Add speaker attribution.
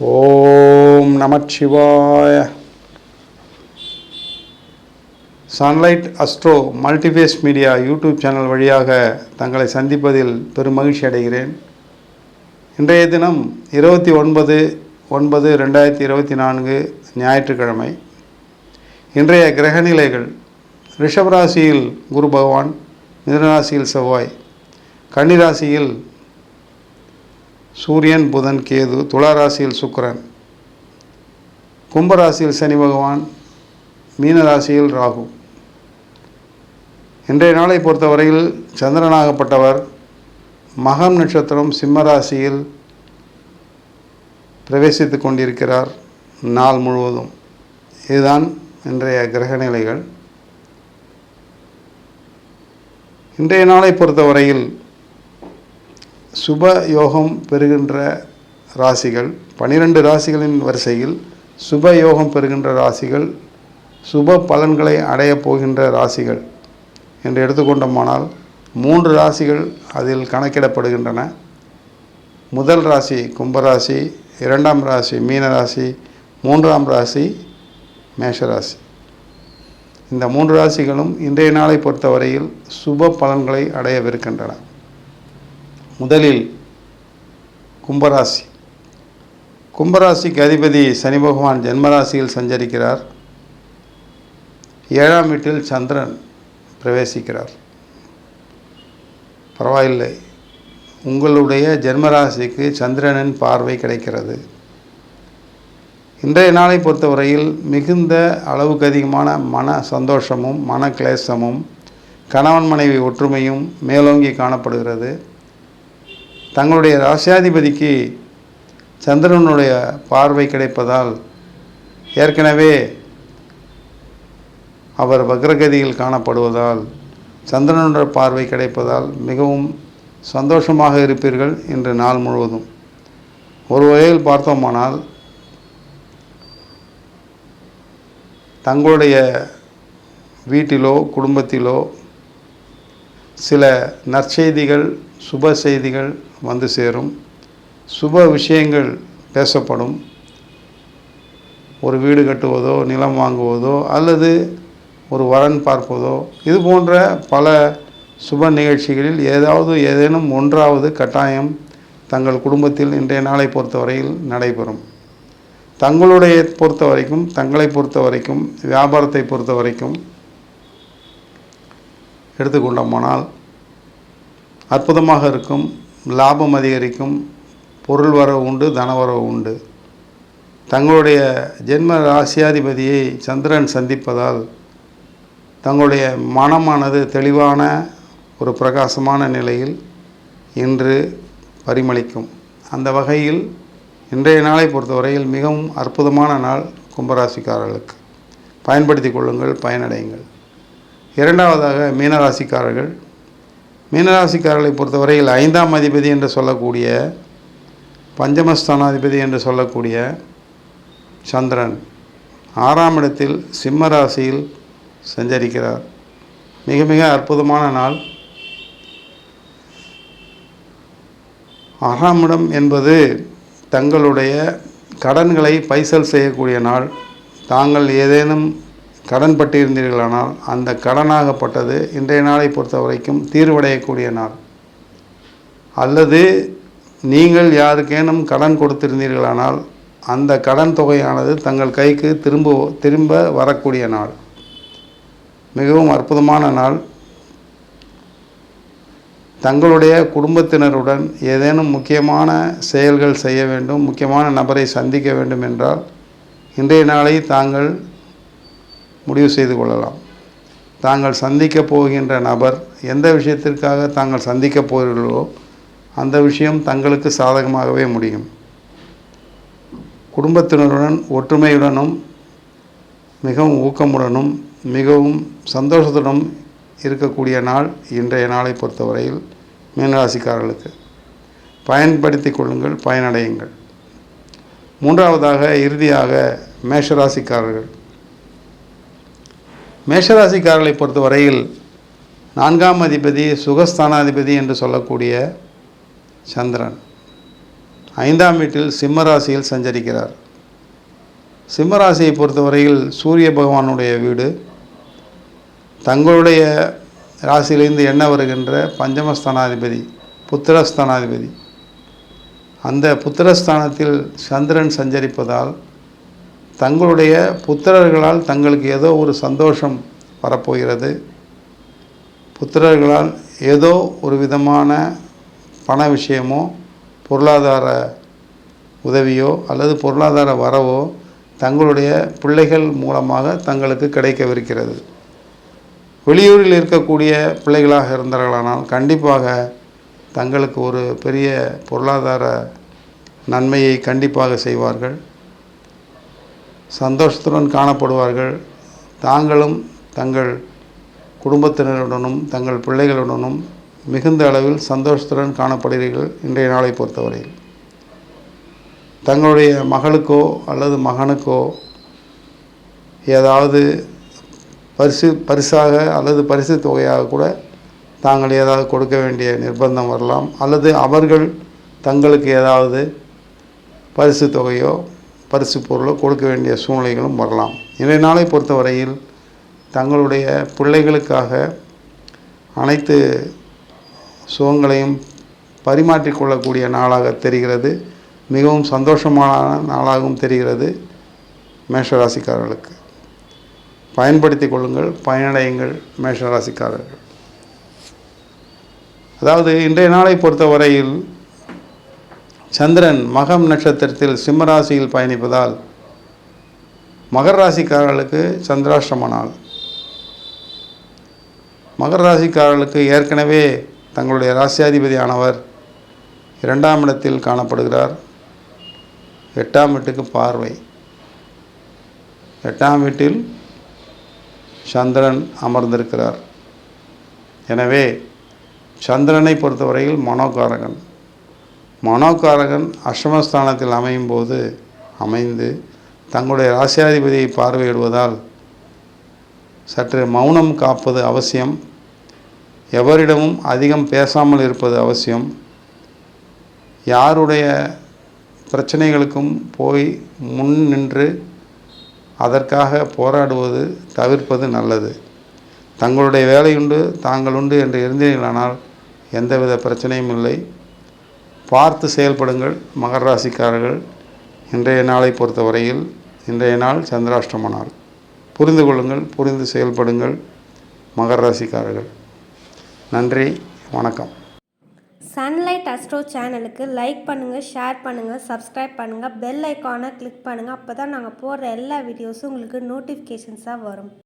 Speaker 1: ஓம் நமச்சிவாய. Sunlight astro multiphase media YouTube channel வழியாக தங்களை சந்திப்பதில் பெரும் மகிழ்ச்சி அடைகிறேன். இன்றைய தினம் 29/9/2024 ஞாயிற்றுக்கிழமை. இன்றைய கிரகநிலைகள்: ரிஷபராசியில் குரு பகவான், மிதுனராசியில் செவ்வாய், கன்னிராசியில் சூரியன், புதன், கேது, துளாராசியில் சுக்கிரன், கும்பராசியில் சனி பகவான், மீனராசியில் ராகு. இன்றைய நாளை பொறுத்தவரையில் சந்திரனாகப்பட்டவர் மகம் நட்சத்திரம் சிம்மராசியில் பிரவேசித்து கொண்டிருக்கிறார் நாள் முழுவதும். இதுதான் இன்றைய கிரகநிலைகள். இன்றைய நாளை பொறுத்தவரையில் சுப யோகம் பெறுகின்ற ராசிகள் 12 ராசிகளின் வரிசையில் சுப யோகம் பெறுகின்ற ராசிகள், சுப பலன்களை அடையப் போகின்ற ராசிகள் என்று எடுத்துக்கொண்டோமானால் 3 ராசிகள் அதில் கணக்கிடப்படுகின்றன. முதல் ராசி கும்பராசி, 2ஆம் ராசி மீனராசி, 3ஆம் ராசி மேஷராசி. இந்த 3 ராசிகளும் இன்றைய நாளை பொறுத்தவரையில் சுப பலன்களை அடையவிருக்கின்றன. முதலில் கும்பராசி. கும்பராசிக்கு அதிபதி சனி பகவான் ஜென்மராசியில் சஞ்சரிக்கிறார். 7ஆம் வீட்டில் சந்திரன் பிரவேசிக்கிறார். பரவாயில்லை, உங்களுடைய ஜென்மராசிக்கு சந்திரனின் பார்வை கிடைக்கிறது. இன்றைய நாளை பொறுத்தவரையில் மிகுந்த அளவுக்கு அதிகமான மன சந்தோஷமும் மன கிளேசமும் கணவன் மனைவி ஒற்றுமையும் மேலோங்கி காணப்படுகிறது. தங்களுடைய ராசியாதிபதிக்கு சந்திரனுடைய பார்வை கிடைப்பதால், ஏற்கனவே அவர் வக்ரகதியில் காணப்படுவதால் சந்திரனுடைய பார்வை கிடைப்பதால் மிகவும் சந்தோஷமாக இருப்பீர்கள் இன்று நாள் முழுவதும். ஒரு வகையில் பார்த்தோமானால் தங்களுடைய வீட்டிலோ குடும்பத்திலோ சில நற்செய்திகள், சுப செய்திகள் வந்து சேரும். சுப விஷயங்கள் பேசப்படும். ஒரு வீடு கட்டுவதோ, நிலம் வாங்குவதோ, அல்லது ஒரு வரன் பார்ப்பதோ, இது போன்ற பல சுப நிகழ்ச்சிகளில் ஏதேனும் ஒன்றாவது கட்டாயம் தங்கள் குடும்பத்தில் இன்றைய நாளை பொறுத்தவரையில் நடைபெறும். தங்களை பொறுத்த வரைக்கும் வியாபாரத்தை பொறுத்த வரைக்கும் எடுத்துக்கொண்டோமானால் அற்புதமாக இருக்கும். லாபம் அதிகரிக்கும். பொருள் வரவு உண்டு, தனவரவு உண்டு. தங்களுடைய ஜென்ம ராசியாதிபதியை சந்திரன் சந்திப்பதால் தங்களுடைய மனமானது தெளிவான ஒரு பிரகாசமான நிலையில் இன்று பரிமளிக்கும். அந்த வகையில் இன்றைய நாளை பொறுத்தவரையில் மிகவும் அற்புதமான நாள் கும்பராசிக்காரர்களுக்கு. பயன்படுத்தி கொள்ளுங்கள், பயனடையுங்கள். இரண்டாவதாக மீனராசிக்காரர்கள். மீனராசிக்காரர்களை பொறுத்தவரையில் 5ஆம் அதிபதி என்று சொல்லக்கூடிய, பஞ்சமஸ்தானாதிபதி என்று சொல்லக்கூடிய சந்திரன் 6ஆம் இடத்தில் சிம்ம ராசியில் சஞ்சரிக்கிறார். மிக மிக அற்புதமான நாள். 6ஆம் இடம் என்பது தங்களுடைய கடன்களை பைசல் செய்யக்கூடிய நாள். தாங்கள் ஏதேனும் கடன் பட்டிருந்தீர்களானால் அந்த கடனாகப்பட்டது இன்றைய நாளை பொறுத்த வரைக்கும் தீர்வடையக்கூடிய நாள். அல்லது நீங்கள் யாருக்கேனும் கடன் கொடுத்திருந்தீர்களானால் அந்த கடன் தொகையானது தங்கள் கைக்கு திரும்ப வரக்கூடிய நாள். மிகவும் அற்புதமான நாள். தங்களுடைய குடும்பத்தினருடன் ஏதேனும் முக்கியமான செயல்கள் செய்ய வேண்டும், முக்கியமான நபரை சந்திக்க வேண்டும் என்றால் இன்றைய நாளை தாங்கள் முடிவு செய்து கொள்ளலாம். தாங்கள் சந்திக்கப் போகின்ற நபர் எந்த விஷயத்திற்காக தாங்கள் சந்திக்கப் போகிறீர்களோ அந்த விஷயம் தங்களுக்கு சாதகமாகவே முடியும். குடும்பத்தினருடன் ஒற்றுமையுடனும் மிகவும் ஊக்கமுடனும் மிகவும் சந்தோஷத்துடன் இருக்கக்கூடிய நாள் இன்றைய நாளை பொறுத்தவரையில் மீனராசிக்காரர்களுக்கு. பயன்படுத்தி கொள்ளுங்கள், பயனடையுங்கள். மூன்றாவதாக இறுதியாக மேஷராசிக்காரர்கள். மேஷராசிக்காரர்களை பொறுத்தவரையில் 4ஆம் அதிபதி சுகஸ்தானாதிபதி என்று சொல்லக்கூடிய சந்திரன் 5ஆம் வீட்டில் சிம்ம ராசியில் சஞ்சரிக்கிறார். சிம்ம ராசியை பொறுத்தவரையில் சூரிய பகவானுடைய வீடு. தங்களுடைய ராசியிலிருந்து என்ன வருகின்ற பஞ்சமஸ்தானாதிபதி, புத்திரஸ்தானாதிபதி, அந்த புத்திரஸ்தானத்தில் சந்திரன் சஞ்சரிப்பதால் தங்களுடைய புத்திரர்களால் தங்களுக்கு ஏதோ ஒரு சந்தோஷம் வரப்போகிறது. புத்திரர்களால் ஏதோ ஒரு விதமான பண விஷயமோ பொருளாதார உதவியோ அல்லது பொருளாதார வரவோ தங்களுடைய பிள்ளைகள் மூலமாக தங்களுக்கு கிடைக்கவிருக்கிறது. வெளியூரில் இருக்கக்கூடிய பிள்ளைகளாக இருந்தார்களானால் கண்டிப்பாக தங்களுக்கு ஒரு பெரிய பொருளாதார நன்மையை கண்டிப்பாக செய்வார்கள். சந்தோஷத்துடன் காணப்படுவார்கள். தாங்களும் தங்கள் குடும்பத்தினருடனும் தங்கள் பிள்ளைகளுடனும் மிகுந்த அளவில் சந்தோஷத்துடன் காணப்படுகிறீர்கள். இன்றைய நாளை பொறுத்தவரையில் தங்களுடைய மகளுக்கோ அல்லது மகனுக்கோ ஏதாவது பரிசாக அல்லது பரிசு தொகையாக கூட தாங்கள் ஏதாவது கொடுக்க வேண்டிய நிர்பந்தம் வரலாம். அல்லது அவர்கள் தங்களுக்கு ஏதாவது பரிசு தொகையோ பரிசு பொருளோ கொடுக்க வேண்டிய சூழ்நிலைகளும் வரலாம். இன்றைய நாளை பொறுத்தவரையில் தங்களுடைய பிள்ளைகளுக்காக அனைத்து சுகங்களையும் பரிமாற்றிக்கொள்ளக்கூடிய நாளாக தெரிகிறது. மிகவும் சந்தோஷமான நாளாகவும் தெரிகிறது. மேஷராசிக்காரர்களுக்கு பயன்படுத்தி கொள்ளுங்கள், பயனடையுங்கள். மேஷராசிக்காரர்கள் அதாவது இன்றைய நாளை பொறுத்தவரையில் சந்திரன் மகம் நட்சத்திரத்தில் சிம்மராசியில் பயணிப்பதால் மகர ராசிக்காரர்களுக்கு சந்திராஷ்டம நாள். மகர ராசிக்காரர்களுக்கு ஏற்கனவே தங்களுடைய ராசியாதிபதியானவர் 2ஆம் இடத்தில் காணப்படுகிறார். 8ஆம் வீட்டுக்கு பார்வை. 8ஆம் வீட்டில் சந்திரன் அமர்ந்திருக்கிறார். எனவே சந்திரனை பொறுத்தவரையில் மனோகாரகன். மனோகாரகன் அஷ்டமஸ்தானத்தில் அமைந்து தங்களுடைய ராசியாதிபதியை பார்வையிடுவதால் சற்று மௌனம் காப்பது அவசியம். எவரிடமும் அதிகம் பேசாமல் இருப்பது அவசியம். யாருடைய பிரச்சனைகளுக்கும் போய் முன் நின்று அதற்காக போராடுவது தவிர்ப்பது நல்லது. தங்களுடைய வேலையுண்டு தாங்கள் உண்டு என்று இருந்தீர்களானால் எந்தவித பிரச்சனையும் இல்லை. பார்த்து செயல்படுங்கள் மகர ராசிக்காரர்கள். இன்றைய நாளை பொறுத்தவரையில் இன்றைய நாள் சந்திராஷ்டம நாள். புரிந்து கொள்ளுங்கள், புரிந்து செயல்படுங்கள் மகர ராசிக்காரர்கள். நன்றி, வணக்கம்.
Speaker 2: சன்லைட் அஸ்ட்ரோ சேனலுக்கு லைக் பண்ணுங்கள், ஷேர் பண்ணுங்கள், சப்ஸ்கிரைப் பண்ணுங்கள், பெல் ஐக்கானை கிளிக் பண்ணுங்கள். அப்போ தான் நாங்கள் போடுற எல்லா வீடியோஸும் உங்களுக்கு நோட்டிஃபிகேஷன்ஸாக வரும்.